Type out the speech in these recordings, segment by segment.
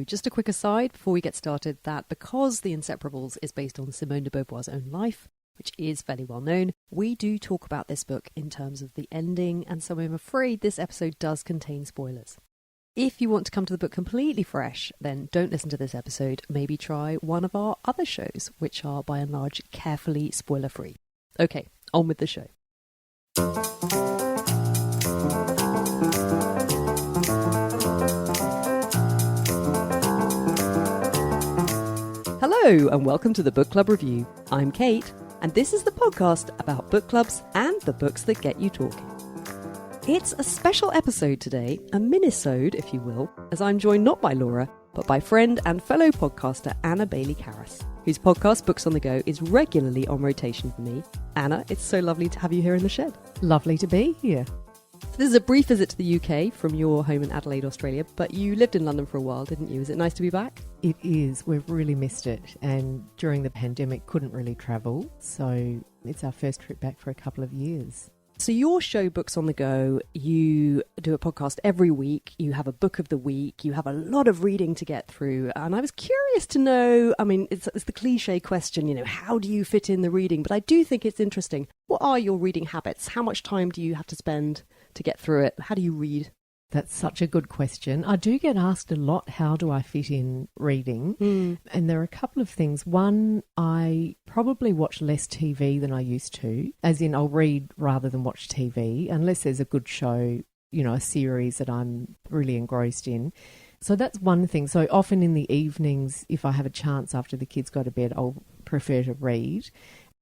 So just a quick aside before we get started that because The Inseparables is based on Simone de Beauvoir's own life, which is fairly well known, we do talk about this book in terms of the ending, and so I'm afraid this episode does contain spoilers. If you want to come to the book completely fresh, then don't listen to this episode. Maybe try one of our other shows, which are by and large carefully spoiler-free. Okay, on with the show. Hello and welcome to the Book Club Review. I'm Kate, and this is the podcast about book clubs and the books that get you talking. It's a special episode today, a minisode if you will, as I'm joined not by Laura, but by friend and fellow podcaster Anna Baillie-Karas, whose podcast Books on the Go is regularly on rotation for me. Anna, it's so lovely to have you here in the shed. Lovely to be here. This is a brief visit to the UK from your home in Adelaide, Australia, but you lived in London for a while, didn't you? Is it nice to be back? It is. We've really missed it. And during the pandemic, couldn't really travel. So it's our first trip back for a couple of years. So your show, Books on the Go, you do a podcast every week. You have a book of the week. You have a lot of reading to get through. And I was curious to know, I mean, it's the cliche question, you know, how do you fit in the reading? But I do think it's interesting. What are your reading habits? How much time do you have to spend to get through it? How do you read? That's such a good question. I do get asked a lot, how do I fit in reading? And there are a couple of things. One, I probably watch less TV than I used to, as in I'll read rather than watch TV, unless there's a good show, you know, a series that I'm really engrossed in. So that's one thing. So often in the evenings, if I have a chance after the kids go to bed, I'll prefer to read.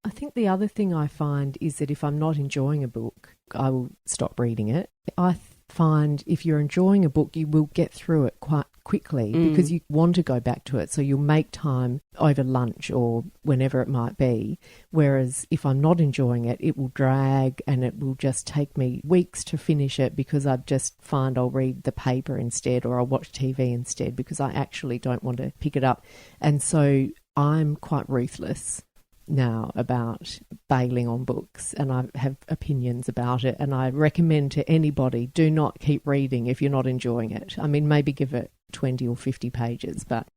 I think the other thing I find is that if I'm not enjoying a book, I will stop reading it. I find if you're enjoying a book, you will get through it quite quickly because you want to go back to it. So you'll make time over lunch or whenever it might be. Whereas if I'm not enjoying it, it will drag and it will just take me weeks to finish it because I just find I'll read the paper instead or I'll watch TV instead because I actually don't want to pick it up. And so I'm quite ruthless now about bailing on books, and I have opinions about it, and I recommend to anybody, do not keep reading if you're not enjoying it. I mean, maybe give it 20 or 50 pages, but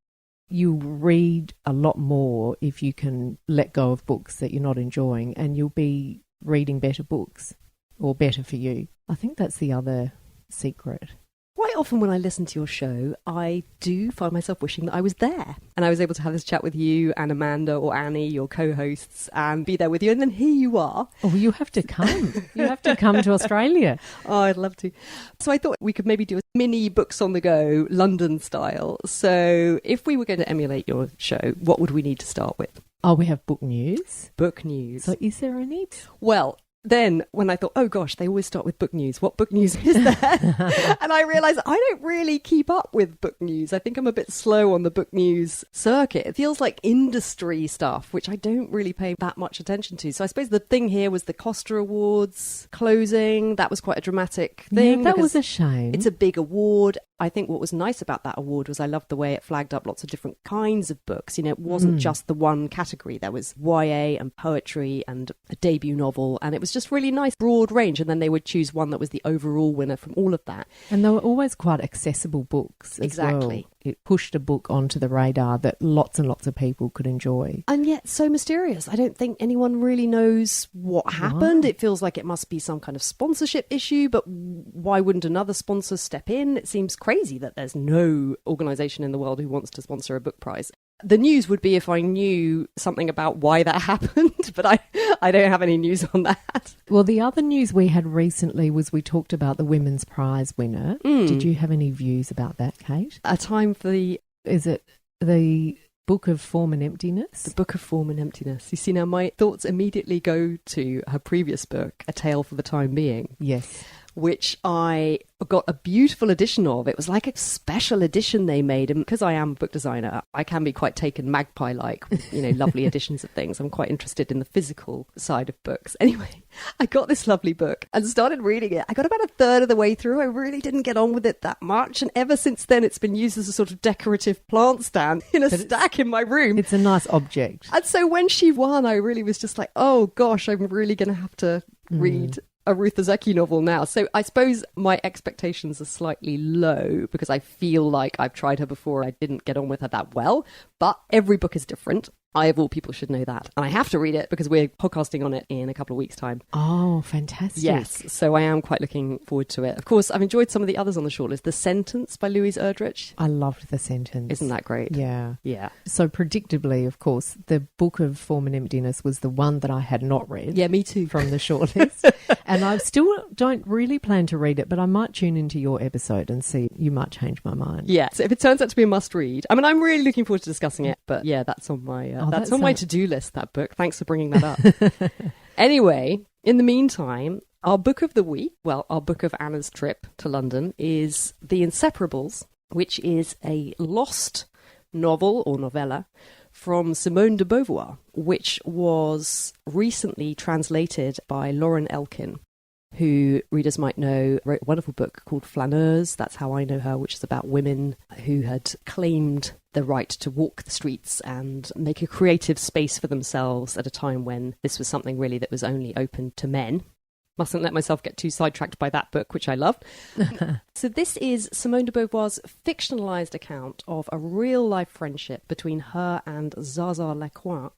you'll read a lot more if you can let go of books that you're not enjoying, and you'll be reading better books, or better for you. I think that's the other secret. Quite often when I listen to your show, I do find myself wishing that I was there and I was able to have this chat with you and Amanda or Annie, your co-hosts, and be there with you. And then here you are. Oh, you have to come. You have to come to Australia. Oh, I'd love to. So I thought we could maybe do a mini Books on the Go, London style. So if we were going to emulate your show, what would we need to start with? Oh, we have book news. Book news. So is there any? Well, then when I thought, oh gosh, they always start with book news. What book news is there? And I realised I don't really keep up with book news. I think I'm a bit slow on the book news circuit. It feels like industry stuff, which I don't really pay that much attention to. So I suppose the thing here was the Costa Awards closing. That was quite a dramatic thing. Yeah, that was a shame. It's a big award. I think what was nice about that award was I loved the way it flagged up lots of different kinds of books. You know, it wasn't just the one category. There was YA and poetry and a debut novel, and it was just really nice, broad range. And then they would choose one that was the overall winner from all of that. And they were always quite accessible books as exactly. Well. It pushed a book onto the radar that lots and lots of people could enjoy. And yet so mysterious. I don't think anyone really knows what happened. Wow. It feels like it must be some kind of sponsorship issue, but why wouldn't another sponsor step in? It seems crazy that there's no organisation in the world who wants to sponsor a book prize. The news would be if I knew something about why that happened, but I don't have any news on that. Well, the other news we had recently was we talked about the Women's Prize winner. Did you have any views about that, Kate? A time for the... Is it the Book of Form and Emptiness? The Book of Form and Emptiness. You see, now my thoughts immediately go to her previous book, A Tale for the Time Being. Yes. Which I got a beautiful edition of. It was like a special edition they made. And because I am a book designer, I can be quite taken magpie-like with, you know, lovely editions of things. I'm quite interested in the physical side of books. Anyway, I got this lovely book and started reading it. I got about a third of the way through. I really didn't get on with it that much. And ever since then, it's been used as a sort of decorative plant stand in a stack in my room. It's a nice object. And so when she won, I really was just like, oh gosh, I'm really going to have to read a Ruth Ozeki novel now. So I suppose my expectations are slightly low because I feel like I've tried her before. I didn't get on with her that well, but every book is different. I, of all people, should know that. And I have to read it because we're podcasting on it in a couple of weeks' time. Oh, fantastic. Yes, so I am quite looking forward to it. Of course, I've enjoyed some of the others on the shortlist. The Sentence by Louise Erdrich. I loved The Sentence. Isn't that great? Yeah. Yeah. So predictably, of course, the Book of Form and Emptiness was the one that I had not read. Yeah, me too. From the shortlist. And I still don't really plan to read it, but I might tune into your episode and see. You might change my mind. Yeah, so if it turns out to be a must-read, I mean, I'm really looking forward to discussing it, but yeah, that's on my my to-do list, that book. Thanks for bringing that up. Anyway, in the meantime, our book of the week, well, our book of Anna's trip to London is The Inseparables, which is a lost novel or novella from Simone de Beauvoir, which was recently translated by Lauren Elkin, who readers might know wrote a wonderful book called Flâneuse. That's how I know her, which is about women who had claimed the right to walk the streets and make a creative space for themselves at a time when this was something really that was only open to men. Mustn't let myself get too sidetracked by that book, which I loved. So this is Simone de Beauvoir's fictionalized account of a real-life friendship between her and Zaza Lecointe.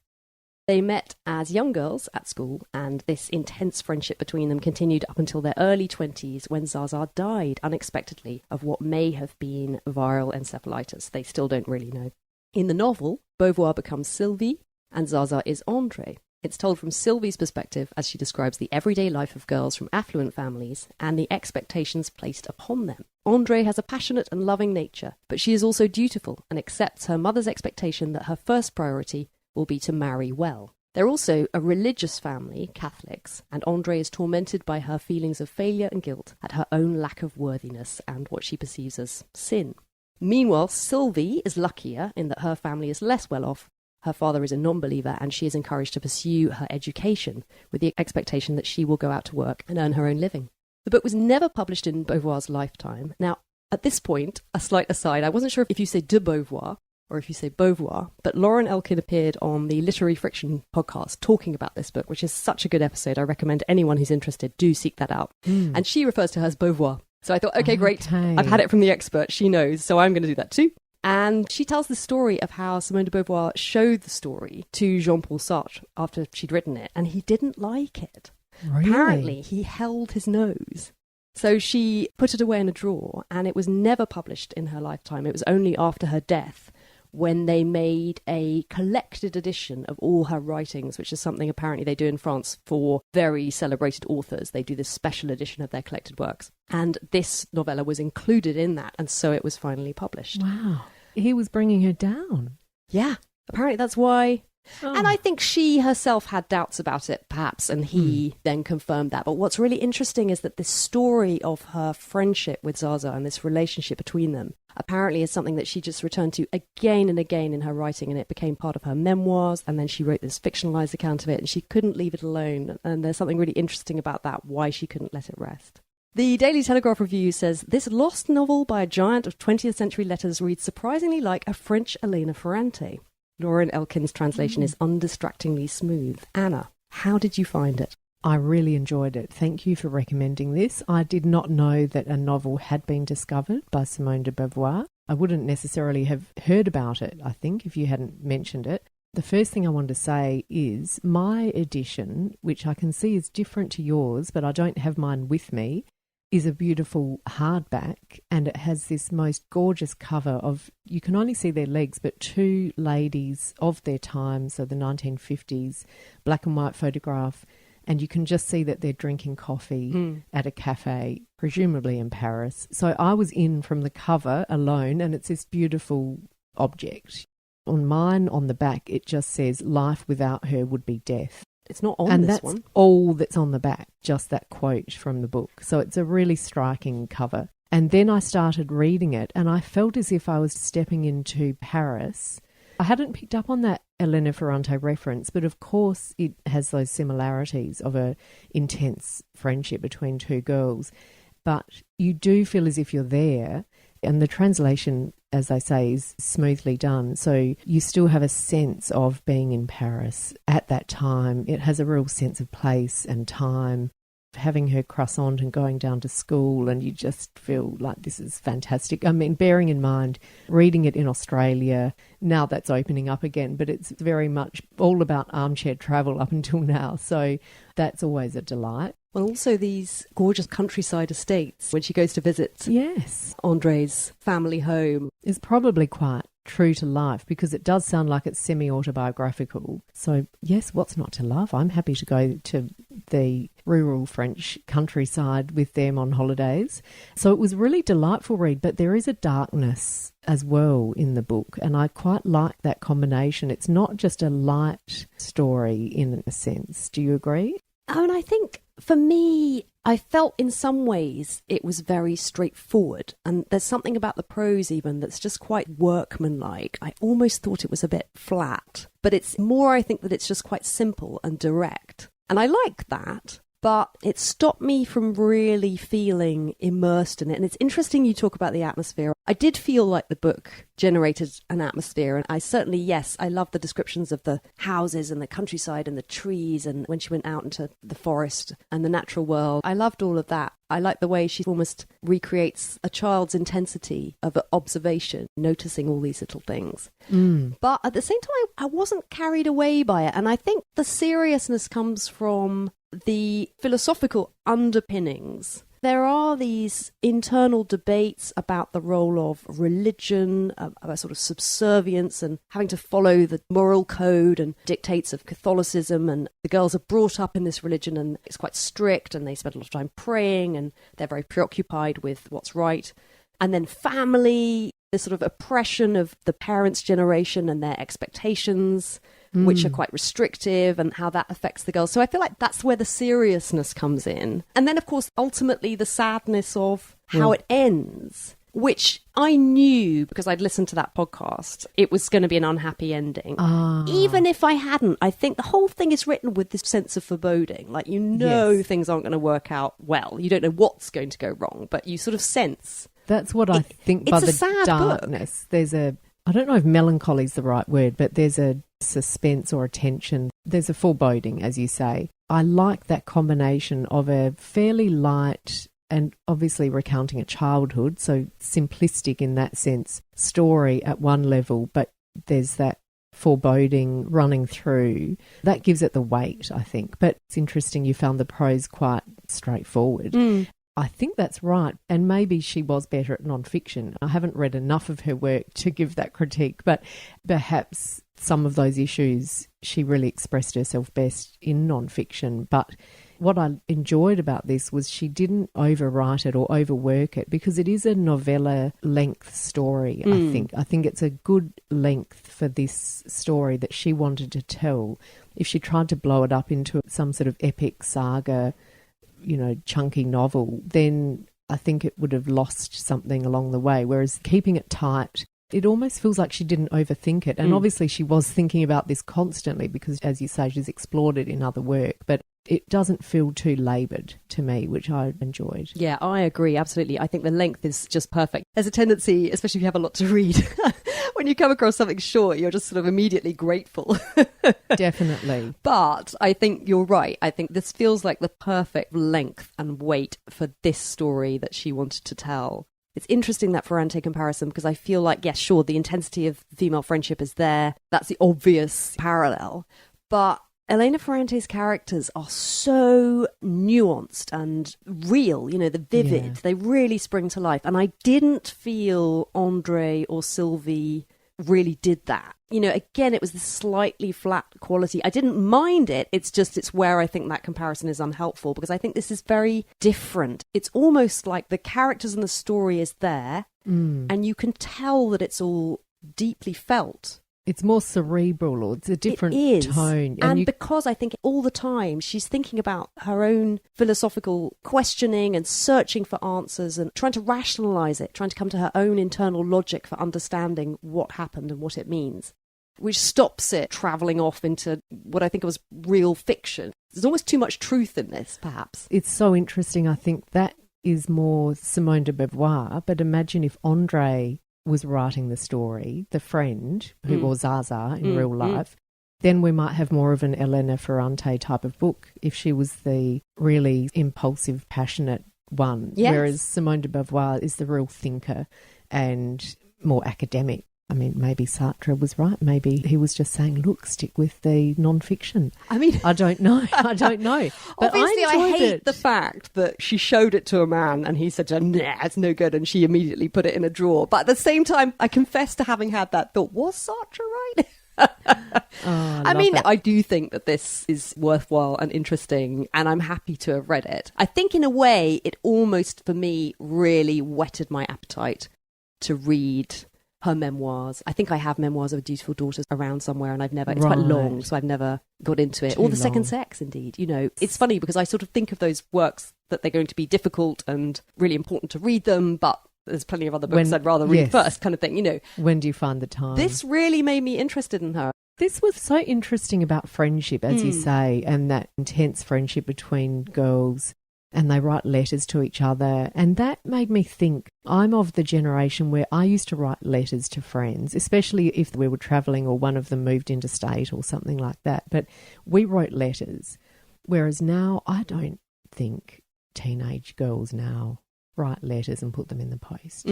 They met as young girls at school, and this intense friendship between them continued up until their early 20s when Zaza died unexpectedly of what may have been viral encephalitis. They still don't really know. In the novel, Beauvoir becomes Sylvie, and Zaza is André. It's told from Sylvie's perspective as she describes the everyday life of girls from affluent families and the expectations placed upon them. André has a passionate and loving nature, but she is also dutiful and accepts her mother's expectation that her first priority will be to marry well. They're also a religious family, Catholics, and André is tormented by her feelings of failure and guilt at her own lack of worthiness and what she perceives as sin. Meanwhile, Sylvie is luckier in that her family is less well off. Her father is a non-believer and she is encouraged to pursue her education with the expectation that she will go out to work and earn her own living. The book was never published in Beauvoir's lifetime. Now, at this point, a slight aside, I wasn't sure if you say de Beauvoir or if you say Beauvoir, but Lauren Elkin appeared on the Literary Friction podcast talking about this book, which is such a good episode. I recommend anyone who's interested, do seek that out. And she refers to her as Beauvoir. So I thought, okay, great. I've had it from the expert. She knows, so I'm going to do that too. And she tells the story of how Simone de Beauvoir showed the story to Jean-Paul Sartre after she'd written it, and he didn't like it. Really? Apparently, he held his nose. So she put it away in a drawer, and it was never published in her lifetime. It was only after her death when they made a collected edition of all her writings, which is something apparently they do in France for very celebrated authors. They do this special edition of their collected works. And this novella was included in that, and so it was finally published. Wow. He was bringing her down. Yeah, apparently that's why. Oh. And I think she herself had doubts about it, perhaps, and he then confirmed that. But what's really interesting is that this story of her friendship with Zaza and this relationship between them apparently is something that she just returned to again and again in her writing, and it became part of her memoirs, and then she wrote this fictionalized account of it, and she couldn't leave it alone. And there's something really interesting about that, why she couldn't let it rest. The Daily Telegraph review says, this lost novel by a giant of 20th century letters reads surprisingly like a French Elena Ferrante. Lauren Elkin's translation is undistractingly smooth. Anna, how did you find it? I really enjoyed it. Thank you for recommending this. I did not know that a novel had been discovered by Simone de Beauvoir. I wouldn't necessarily have heard about it, I think, if you hadn't mentioned it. The first thing I want to say is my edition, which I can see is different to yours, but I don't have mine with me, is a beautiful hardback, and it has this most gorgeous cover of, you can only see their legs, but two ladies of their time, so the 1950s, black and white photograph, and you can just see that they're drinking coffee at a cafe, presumably in Paris. So I was in from the cover alone, and it's this beautiful object. On mine, on the back, it just says, life without her would be death. It's not on and this that's one. All that's on the back, just that quote from the book. So it's a really striking cover. And then I started reading it, and I felt as if I was stepping into Paris. I hadn't picked up on that Elena Ferrante reference, but of course it has those similarities of a intense friendship between two girls. But you do feel as if you're there, and the translation, as they say, is smoothly done. So you still have a sense of being in Paris at that time. It has a real sense of place and time. having her croissant and going down to school, and you just feel like this is fantastic. I mean, bearing in mind, reading it in Australia, now that's opening up again, but it's very much all about armchair travel up until now. So that's always a delight. Well, also these gorgeous countryside estates when she goes to visit Andre's family home. Is probably quite true to life, because it does sound like it's semi-autobiographical. So yes, what's not to love? I'm happy to go to the rural French countryside with them on holidays. So it was really delightful read, but there is a darkness as well in the book, and I quite like that combination. It's not just a light story in a sense. Do you agree? Oh, and I think for me, I felt in some ways it was very straightforward. And there's something about the prose even that's just quite workmanlike. I almost thought it was a bit flat. But it's more, I think, that it's just quite simple and direct. And I like that. But it stopped me from really feeling immersed in it. And it's interesting you talk about the atmosphere. I did feel like the book generated an atmosphere. And I certainly, yes, I love the descriptions of the houses and the countryside and the trees. And when she went out into the forest and the natural world, I loved all of that. I like the way she almost recreates a child's intensity of observation, noticing all these little things. But at the same time, I wasn't carried away by it. And I think the seriousness comes from the philosophical underpinnings. There are these internal debates about the role of religion, about sort of subservience and having to follow the moral code and dictates of Catholicism. And the girls are brought up in this religion and it's quite strict and they spend a lot of time praying and they're very preoccupied with what's right. And then family, the sort of oppression of the parents' generation and their expectations, which are quite restrictive, and how that affects the girls. So I feel like that's where the seriousness comes in. And then, of course, ultimately the sadness of how it ends, which I knew because I'd listened to that podcast, it was going to be an unhappy ending. Even if I hadn't, I think the whole thing is written with this sense of foreboding. Like, things aren't going to work out well. You don't know what's going to go wrong, but you sort of sense. That's what I think by the darkness. Book. There's I don't know if melancholy is the right word, but there's a suspense or a tension. There's a foreboding, as you say. I like that combination of a fairly light and obviously recounting a childhood, so simplistic in that sense, story at one level, but there's that foreboding running through. That gives it the weight, I think. But it's interesting you found the prose quite straightforward. I think that's right. And maybe she was better at nonfiction. I haven't read enough of her work to give that critique, but perhaps some of those issues she really expressed herself best in nonfiction. But what I enjoyed about this was she didn't overwrite it or overwork it, because it is a novella length story, I think. I think it's a good length for this story that she wanted to tell. If she tried to blow it up into some sort of epic saga, chunky novel, then I think it would have lost something along the way. Whereas keeping it tight, it almost feels like she didn't overthink it. And obviously she was thinking about this constantly because, as you say, she's explored it in other work. But it doesn't feel too laboured to me, which I enjoyed. Yeah, I agree, absolutely. I think the length is just perfect. There's a tendency, especially if you have a lot to read, when you come across something short, you're just sort of immediately grateful. Definitely. But I think you're right. I think this feels like the perfect length and weight for this story that she wanted to tell. It's interesting, that Ferrante comparison, because I feel like, yes, sure, the intensity of female friendship is there. That's the obvious parallel. But Elena Ferrante's characters are so nuanced and real, the vivid. Yeah. They really spring to life. And I didn't feel Andre or Sylvie really did that. Again, it was this slightly flat quality. I didn't mind it. It's where I think that comparison is unhelpful, because I think this is very different. It's almost like the characters and the story is there, and you can tell that it's all deeply felt. It's more cerebral, or it's a different tone. And because I think all the time she's thinking about her own philosophical questioning and searching for answers and trying to rationalise it, trying to come to her own internal logic for understanding what happened and what it means, which stops it travelling off into what I think was real fiction. There's almost too much truth in this, perhaps. It's so interesting. I think that is more Simone de Beauvoir, but imagine if Andre was writing the story, the friend who was Zaza in real life, then we might have more of an Elena Ferrante type of book if she was the really impulsive, passionate one. Yes. Whereas Simone de Beauvoir is the real thinker and more academic. I mean, maybe Sartre was right. Maybe he was just saying, look, stick with the non-fiction. I mean, I don't know. But obviously, I hate it. the fact that she showed it to a man and he said, nah, it's no good. And she immediately put it in a drawer. But at the same time, I confess to having had that thought, was Sartre right? I mean, I do think that this is worthwhile and interesting, and I'm happy to have read it. I think in a way, it almost, for me, really whetted my appetite to read her memoirs. I think I have Memoirs of a Dutiful Daughter around somewhere, and it's quite long, so I've never got into it. Or The Second Sex, indeed. You know, it's funny because I sort of think of those works that they're going to be difficult and really important to read them, but there's plenty of other books I'd rather read first, kind of thing, you know. When do you find the time? This really made me interested in her. This was so interesting about friendship, as you say, and that intense friendship between girls, and they write letters to each other. And that made me think, I'm of the generation where I used to write letters to friends, especially if we were travelling or one of them moved interstate or something like that. But we wrote letters, whereas now I don't think teenage girls now write letters and put them in the post.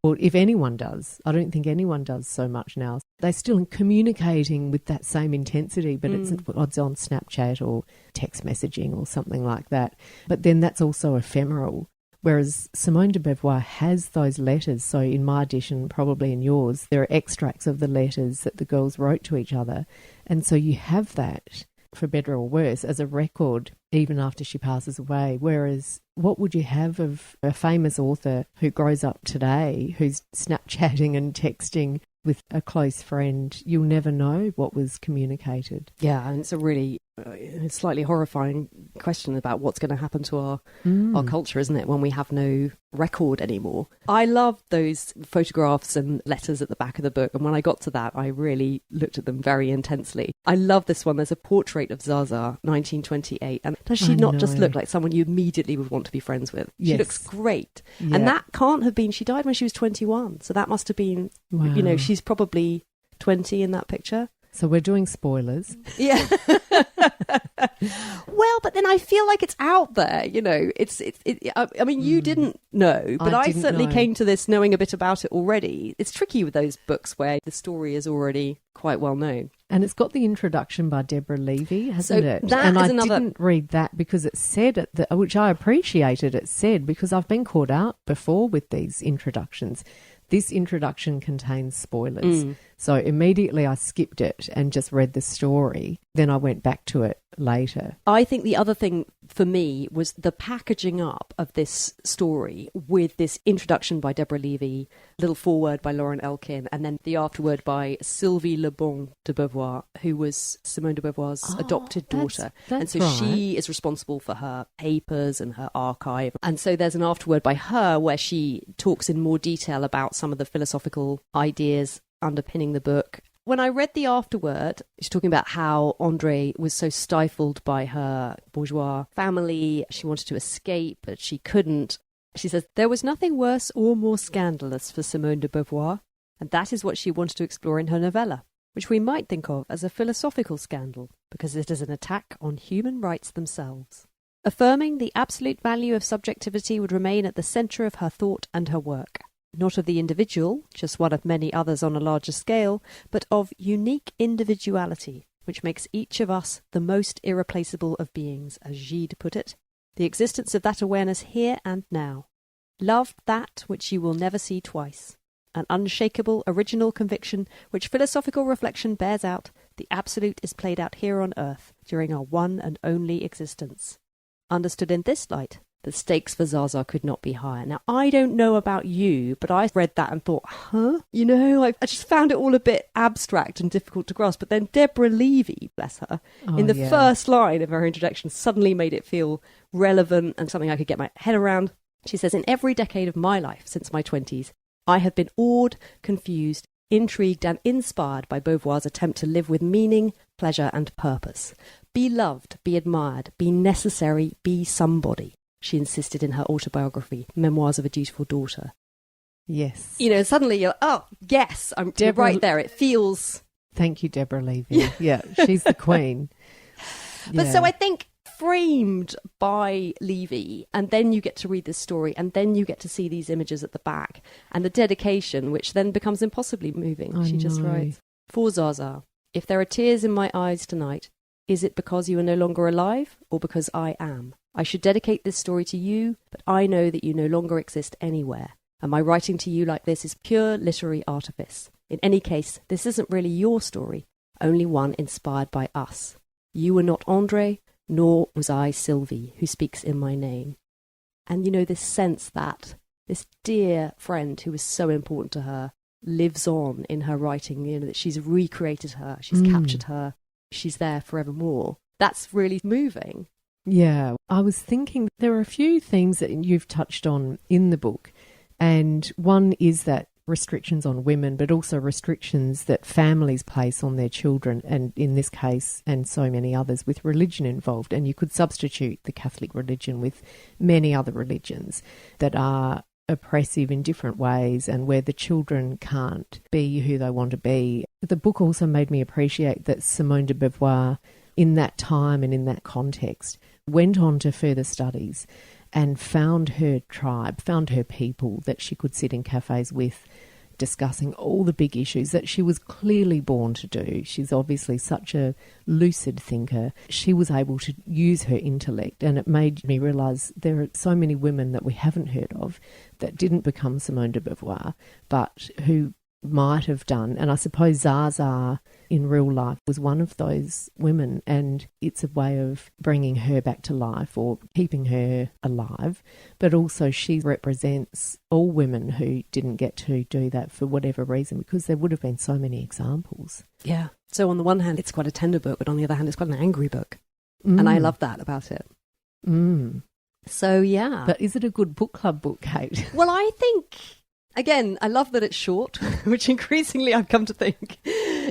Or if anyone does, I don't think anyone does so much now. They're still communicating with that same intensity, but it's on Snapchat or text messaging or something like that. But then that's also ephemeral. Whereas Simone de Beauvoir has those letters. So in my edition, probably in yours, there are extracts of the letters that the girls wrote to each other. And so you have that, for better or worse, as a record even after she passes away. Whereas what would you have of a famous author who grows up today, who's Snapchatting and texting with a close friend? You'll never know what was communicated. Yeah, and it's a really slightly horrifying question about what's going to happen to our culture, isn't it, when we have no record anymore. I love those photographs and letters at the back of the book, and when I got to that, I really looked at them very intensely. I love this one. There's a portrait of Zaza, 1928, and does she not just look like someone you immediately would want to be friends with? Yes. She looks great. Yeah. And that can't have been, she died when she was 21, so that must have been, you know, she's probably 20 in that picture. So we're doing spoilers. Yeah. Well, but then I feel like it's out there, you know. I mean, you didn't know, but I certainly came to this knowing a bit about it already. It's tricky with those books where the story is already quite well known. And it's got the introduction by Deborah Levy, hasn't it? And I didn't read that because it said, which I appreciated, it said, because I've been caught out before with these introductions. This introduction contains spoilers. So immediately I skipped it and just read the story. Then I went back to it later. I think the other thing for me was the packaging up of this story with this introduction by Deborah Levy, little foreword by Lauren Elkin, and then the afterword by Sylvie Le Bon de Beauvoir, who was Simone de Beauvoir's adopted daughter. And so she is responsible for her papers and her archive. And so there's an afterword by her where she talks in more detail about some of the philosophical ideas underpinning the book. When I read the afterword, she's talking about how André was so stifled by her bourgeois family. She wanted to escape, but she couldn't. She says, there was nothing worse or more scandalous for Simone de Beauvoir, and that is what she wanted to explore in her novella, which we might think of as a philosophical scandal, because it is an attack on human rights themselves. Affirming the absolute value of subjectivity would remain at the centre of her thought and her work. Not of the individual, just one of many others on a larger scale, but of unique individuality, which makes each of us the most irreplaceable of beings, as Gide put it. The existence of that awareness here and now. Love that which you will never see twice. An unshakable, original conviction which philosophical reflection bears out. The absolute is played out here on earth during our one and only existence. Understood in this light, the stakes for Zaza could not be higher. Now, I don't know about you, but I read that and thought, You know, I just found it all a bit abstract and difficult to grasp. But then Deborah Levy, bless her, in the first line of her introduction suddenly made it feel relevant and something I could get my head around. She says, in every decade of my life since my 20s, I have been awed, confused, intrigued and inspired by Beauvoir's attempt to live with meaning, pleasure and purpose. Be loved, be admired, be necessary, be somebody, she insisted in her autobiography, Memoirs of a Dutiful Daughter. Yes. You know, suddenly you're, yes, I'm right there. It feels Thank you, Deborah Levy. Yeah, she's the queen. But so I think framed by Levy, and then you get to read this story, and then you get to see these images at the back, and the dedication, which then becomes impossibly moving. She just writes, "For Zaza, if there are tears in my eyes tonight, is it because you are no longer alive, or because I am? I should dedicate this story to you, but I know that you no longer exist anywhere, and my writing to you like this is pure literary artifice. In any case, this isn't really your story, only one inspired by us. You were not Andre, nor was I Sylvie, who speaks in my name." And, this sense that this dear friend who was so important to her lives on in her writing, that she's recreated her, she's captured her, she's there forevermore. That's really moving. Yeah, I was thinking there are a few themes that you've touched on in the book, and one is that restrictions on women, but also restrictions that families place on their children, and in this case, and so many others, with religion involved. And you could substitute the Catholic religion with many other religions that are oppressive in different ways and where the children can't be who they want to be. The book also made me appreciate that Simone de Beauvoir, in that time and in that context, went on to further studies and found her tribe, found her people that she could sit in cafes with, discussing all the big issues that she was clearly born to do. She's obviously such a lucid thinker. She was able to use her intellect, and it made me realise there are so many women that we haven't heard of that didn't become Simone de Beauvoir, but who might have done. And I suppose Zaza in real life was one of those women, and it's a way of bringing her back to life or keeping her alive. But also she represents all women who didn't get to do that for whatever reason, because there would have been so many examples. Yeah. So on the one hand, it's quite a tender book, but on the other hand, it's quite an angry book. And I love that about it. So, yeah. But is it a good book club book, Kate? Well, I think... Again, I love that it's short, which increasingly I've come to think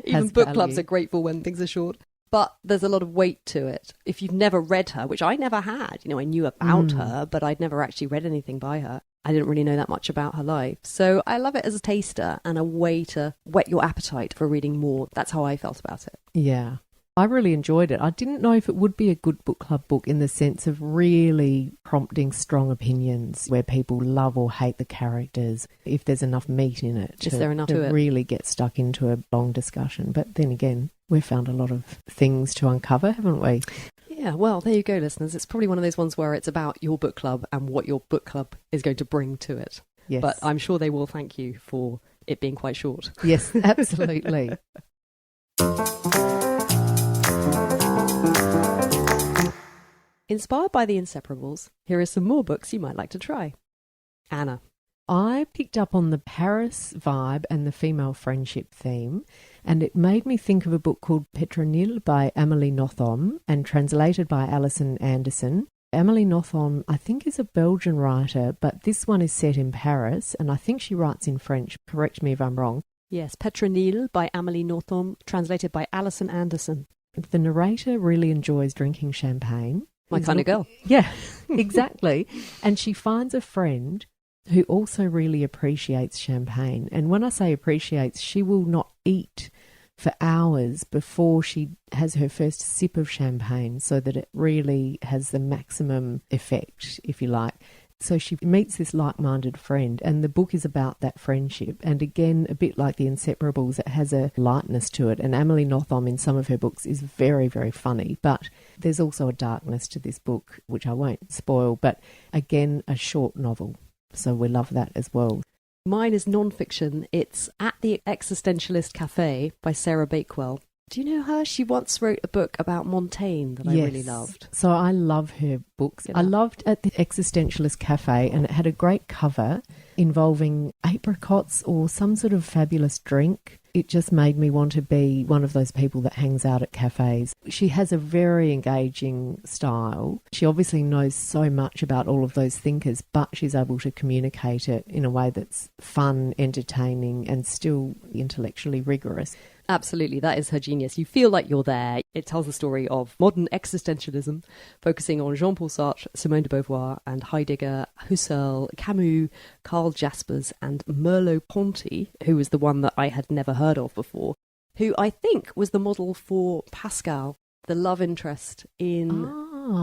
even book clubs are grateful when things are short. But there's a lot of weight to it. If you've never read her, which I never had, I knew about her, but I'd never actually read anything by her. I didn't really know that much about her life. So I love it as a taster and a way to whet your appetite for reading more. That's how I felt about it. Yeah. I really enjoyed it. I didn't know if it would be a good book club book in the sense of really prompting strong opinions where people love or hate the characters, if there's enough meat in it Is there enough to it? Really get stuck into a long discussion. But then again, we've found a lot of things to uncover, haven't we? Yeah, well, there you go, listeners. It's probably one of those ones where it's about your book club and what your book club is going to bring to it. Yes. But I'm sure they will thank you for it being quite short. Yes, absolutely. Inspired by the Inseparables, here are some more books you might like to try. Anna. I picked up on the Paris vibe and the female friendship theme, and it made me think of a book called Petronille by Amélie Nothomb and translated by Alison Anderson. Amélie Nothomb, I think, is a Belgian writer, but this one is set in Paris, and I think she writes in French. Correct me if I'm wrong. Yes, Petronille by Amélie Nothomb, translated by Alison Anderson. The narrator really enjoys drinking champagne. My kind of girl. Yeah, exactly. And she finds a friend who also really appreciates champagne. And when I say appreciates, she will not eat for hours before she has her first sip of champagne so that it really has the maximum effect, if you like. So she meets this like-minded friend, and the book is about that friendship. And again, a bit like the Inseparables, it has a lightness to it. And Amélie Nothomb in some of her books is very, very funny. But there's also a darkness to this book, which I won't spoil. But again, a short novel. So we love that as well. Mine is non-fiction. It's At the Existentialist Cafe by Sarah Bakewell. Do you know her? She once wrote a book about Montaigne that I really loved. So I love her books. I loved At the Existentialist Cafe, and it had a great cover involving apricots or some sort of fabulous drink. It just made me want to be one of those people that hangs out at cafes. She has a very engaging style. She obviously knows so much about all of those thinkers, but she's able to communicate it in a way that's fun, entertaining, and still intellectually rigorous. Absolutely, that is her genius. You feel like you're there. It tells the story of modern existentialism, focusing on Jean-Paul Sartre, Simone de Beauvoir, and Heidegger, Husserl, Camus, Karl Jaspers, and Merleau-Ponty, who was the one that I had never heard of before. who I think was the model for Pascal, the love interest in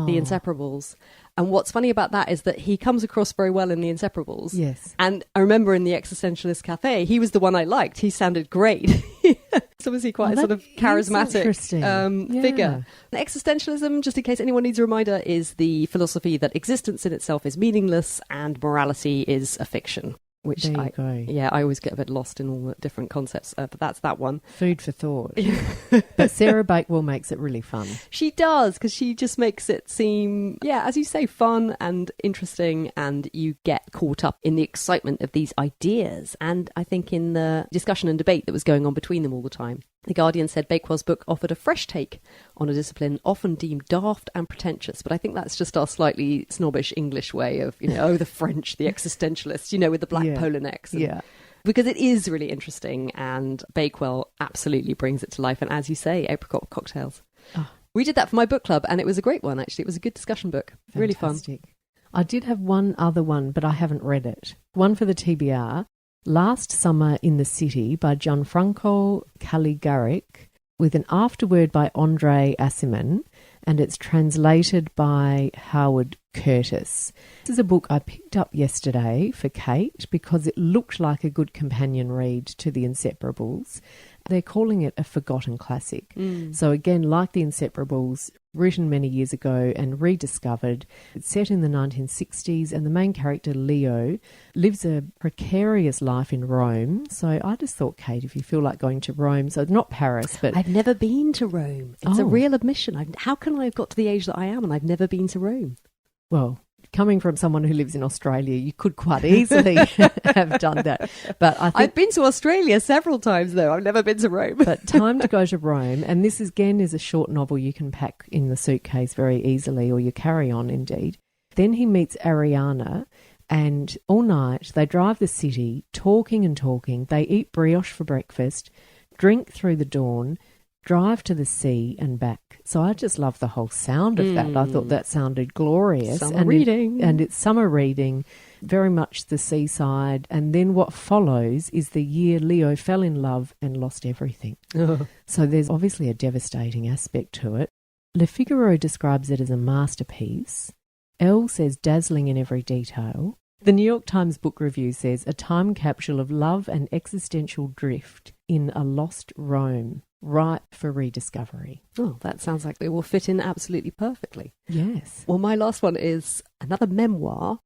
The Inseparables. And what's funny about that is that he comes across very well in The Inseparables. Yes. And I remember in the Existentialist Cafe, he was the one I liked. He sounded great. So was he quite a sort of charismatic figure. Existentialism, just in case anyone needs a reminder, is the philosophy that existence in itself is meaningless and morality is a fiction. Which I always get a bit lost in all the different concepts, but that's that one. Food for thought. But Sarah Bakewell makes it really fun. She does, because she just makes it seem, as you say, fun and interesting, and you get caught up in the excitement of these ideas. And I think in the discussion and debate that was going on between them all the time, The Guardian said Bakewell's book offered a fresh take on a discipline often deemed daft and pretentious. But I think that's just our slightly snobbish English way of, the French, the existentialists, with the black polo necks. Because it is really interesting, and Bakewell absolutely brings it to life. And as you say, apricot cocktails. Oh. We did that for my book club, and it was a great one, actually. It was a good discussion book. Really fun. I did have one other one, but I haven't read it. One for the TBR. Last Summer in the City by Gianfranco Caligaric, with an afterword by Andre Aciman, and it's translated by Howard Curtis. This is a book I picked up yesterday for Kate because it looked like a good companion read to The Inseparables. They're calling it a forgotten classic. So again, like The Inseparables, written many years ago and rediscovered. It's set in the 1960s, and the main character, Leo, lives a precarious life in Rome. So I just thought, Kate, if you feel like going to Rome, so not Paris, but... I've never been to Rome. It's a real admission. How can I have got to the age that I am and I've never been to Rome? Well, coming from someone who lives in Australia, you could quite easily have done that. But I think, I've been to Australia several times, though. I've never been to Rome. But time to go to Rome. And this, again, is a short novel you can pack in the suitcase very easily, or your carry-on, indeed. Then he meets Ariana, and all night they drive the city, talking and talking. They eat brioche for breakfast, drink through the dawn, drive to the sea and back. So I just love the whole sound of that. I thought that sounded glorious. Summer reading. And it's summer reading, very much the seaside. And then what follows is the year Leo fell in love and lost everything. So there's obviously a devastating aspect to it. Le Figaro describes it as a masterpiece. Elle says dazzling in every detail. The New York Times Book Review says a time capsule of love and existential drift in a lost Rome, ripe for rediscovery. Oh, that sounds like it will fit in absolutely perfectly. Yes. Well, my last one is another memoir.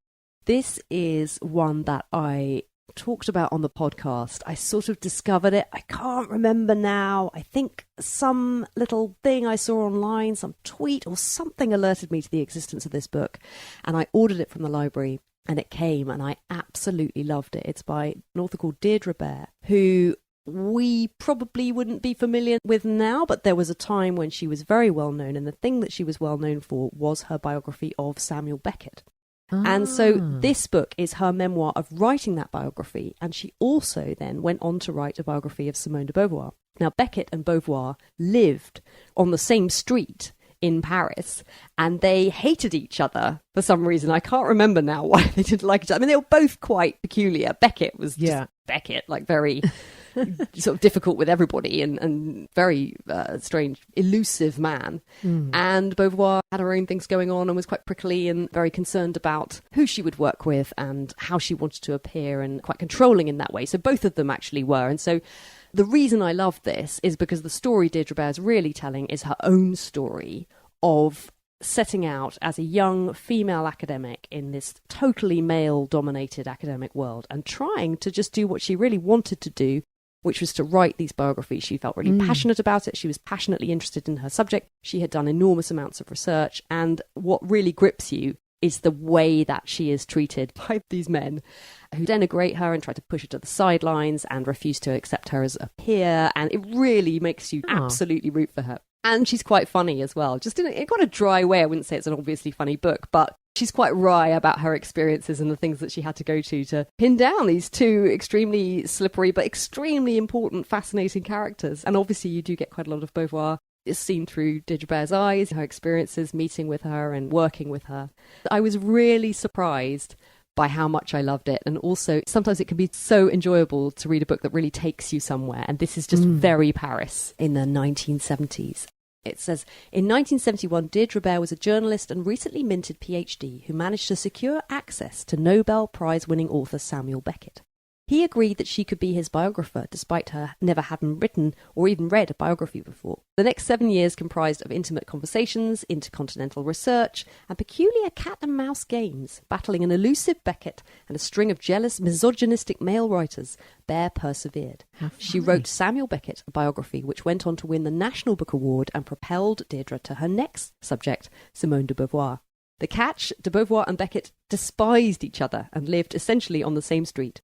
This is one that I talked about on the podcast. I sort of discovered it. I can't remember now. I think some little thing I saw online, some tweet or something alerted me to the existence of this book. And I ordered it from the library. And it came, and I absolutely loved it. It's by an author called Deirdre Bair, who we probably wouldn't be familiar with now, but there was a time when she was very well known, and the thing that she was well known for was her biography of Samuel Beckett. And so this book is her memoir of writing that biography, and she also then went on to write a biography of Simone de Beauvoir. Now, Beckett and Beauvoir lived on the same street in Paris, and they hated each other for some reason. I can't remember now why they didn't like each other. I mean, they were both quite peculiar. Beckett was just Beckett, like very sort of difficult with everybody and very strange, elusive man. And Beauvoir had her own things going on and was quite prickly and very concerned about who she would work with and how she wanted to appear, and quite controlling in that way. So both of them actually were. And so the reason I love this is because the story Deirdre Bair is really telling is her own story of setting out as a young female academic in this totally male-dominated academic world and trying to just do what she really wanted to do, which was to write these biographies. She felt really passionate about it. She was passionately interested in her subject. She had done enormous amounts of research. And what really grips you is the way that she is treated by these men who denigrate her and try to push her to the sidelines and refuse to accept her as a peer. And it really makes you absolutely root for her. And she's quite funny as well, just in quite a dry way. I wouldn't say it's an obviously funny book, but she's quite wry about her experiences and the things that she had to go to pin down these two extremely slippery but extremely important, fascinating characters. And obviously you do get quite a lot of Beauvoir. It's seen through Deirdre Bair's eyes, her experiences meeting with her and working with her. I was really surprised by how much I loved it. And also, sometimes it can be so enjoyable to read a book that really takes you somewhere. And this is just very Paris in the 1970s. It says, in 1971, Deirdre Bear was a journalist and recently minted PhD who managed to secure access to Nobel Prize-winning author Samuel Beckett. He agreed that she could be his biographer, despite her never having written or even read a biography before. The next 7 years comprised of intimate conversations, intercontinental research, and peculiar cat-and-mouse games. Battling an elusive Beckett and a string of jealous, misogynistic male writers, Bear persevered. She wrote Samuel Beckett a biography which went on to win the National Book Award and propelled Deirdre to her next subject, Simone de Beauvoir. The catch, de Beauvoir and Beckett despised each other and lived essentially on the same street.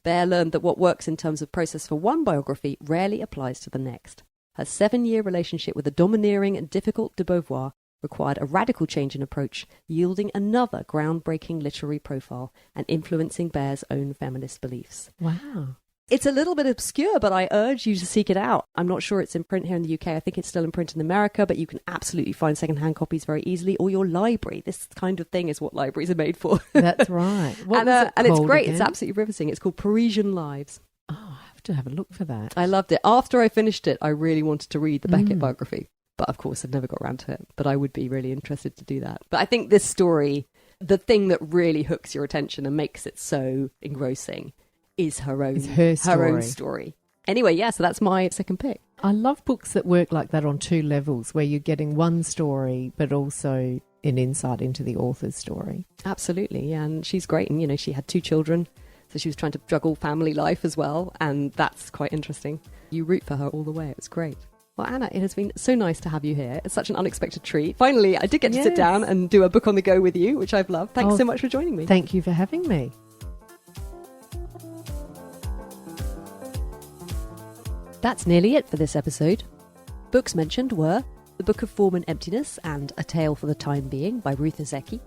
Bear learned that what works in terms of process for one biography rarely applies to the next. Her 7-year relationship with the domineering and difficult de Beauvoir required a radical change in approach, yielding another groundbreaking literary profile and influencing Bear's own feminist beliefs. Wow. It's a little bit obscure, but I urge you to seek it out. I'm not sure it's in print here in the UK. I think it's still in print in America, but you can absolutely find secondhand copies very easily, or your library. This kind of thing is what libraries are made for. That's right. And it's great. Again? It's absolutely riveting. It's called Parisian Lives. Oh, I have to have a look for that. I loved it. After I finished it, I really wanted to read the Beckett biography. But of course, I've never got around to it. But I would be really interested to do that. But I think this story, the thing that really hooks your attention and makes it so engrossing, is her own story. Anyway, yeah, so that's my second pick. I love books that work like that on two levels, where you're getting one story, but also an insight into the author's story. Absolutely, yeah, and she's great. And, you know, she had 2 children, so she was trying to juggle family life as well, and that's quite interesting. You root for her all the way. It was great. Well, Anna, it has been so nice to have you here. It's such an unexpected treat. Finally, I did get to sit down and do a book on the go with you, which I've loved. Thanks so much for joining me. Thank you for having me. That's nearly it for this episode. Books mentioned were The Book of Form and Emptiness and A Tale for the Time Being by Ruth Ozeki,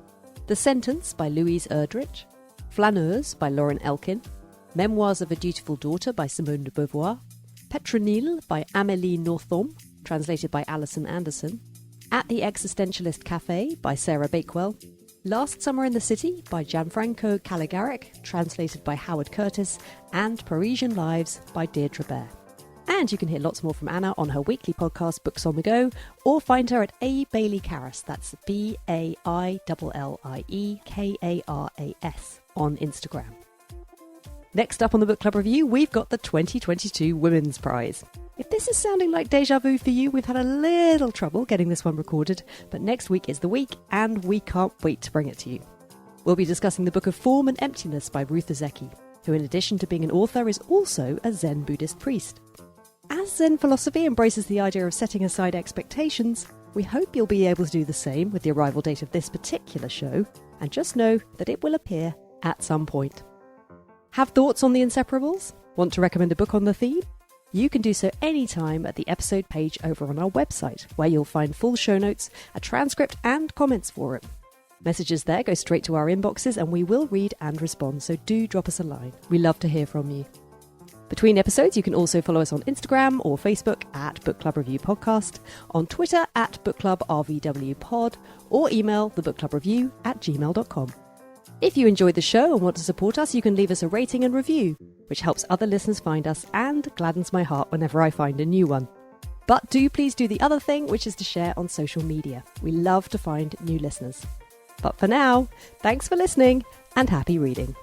The Sentence by Louise Erdrich, Flaneuse by Lauren Elkin, Memoirs of a Dutiful Daughter by Simone de Beauvoir, Petronille by Amélie Nothomb, translated by Alison Anderson, At the Existentialist Café by Sarah Bakewell, Last Summer in the City by Gianfranco Caligaric, translated by Howard Curtis, and Parisian Lives by Deirdre Bear. And you can hear lots more from Anna on her weekly podcast, Books on the Go, or find her at A Baillie-Karas, that's Baillie-Karas, on Instagram. Next up on the Book Club Review, we've got the 2022 Women's Prize. If this is sounding like deja vu for you, we've had a little trouble getting this one recorded, but next week is the week, and we can't wait to bring it to you. We'll be discussing the Book of Form and Emptiness by Ruth Ozeki, who in addition to being an author is also a Zen Buddhist priest. As Zen philosophy embraces the idea of setting aside expectations, we hope you'll be able to do the same with the arrival date of this particular show, and just know that it will appear at some point. Have thoughts on the Inseparables? Want to recommend a book on the theme? You can do so anytime at the episode page over on our website, where you'll find full show notes, a transcript and comments forum. Messages there go straight to our inboxes and we will read and respond, so do drop us a line. We love to hear from you. Between episodes, you can also follow us on Instagram or Facebook at Book Club Review Podcast, on Twitter at Book Club RVW Pod, or email thebookclubreview@gmail.com. If you enjoyed the show and want to support us, you can leave us a rating and review, which helps other listeners find us and gladdens my heart whenever I find a new one. But please do the other thing, which is to share on social media. We love to find new listeners. But for now, thanks for listening and happy reading.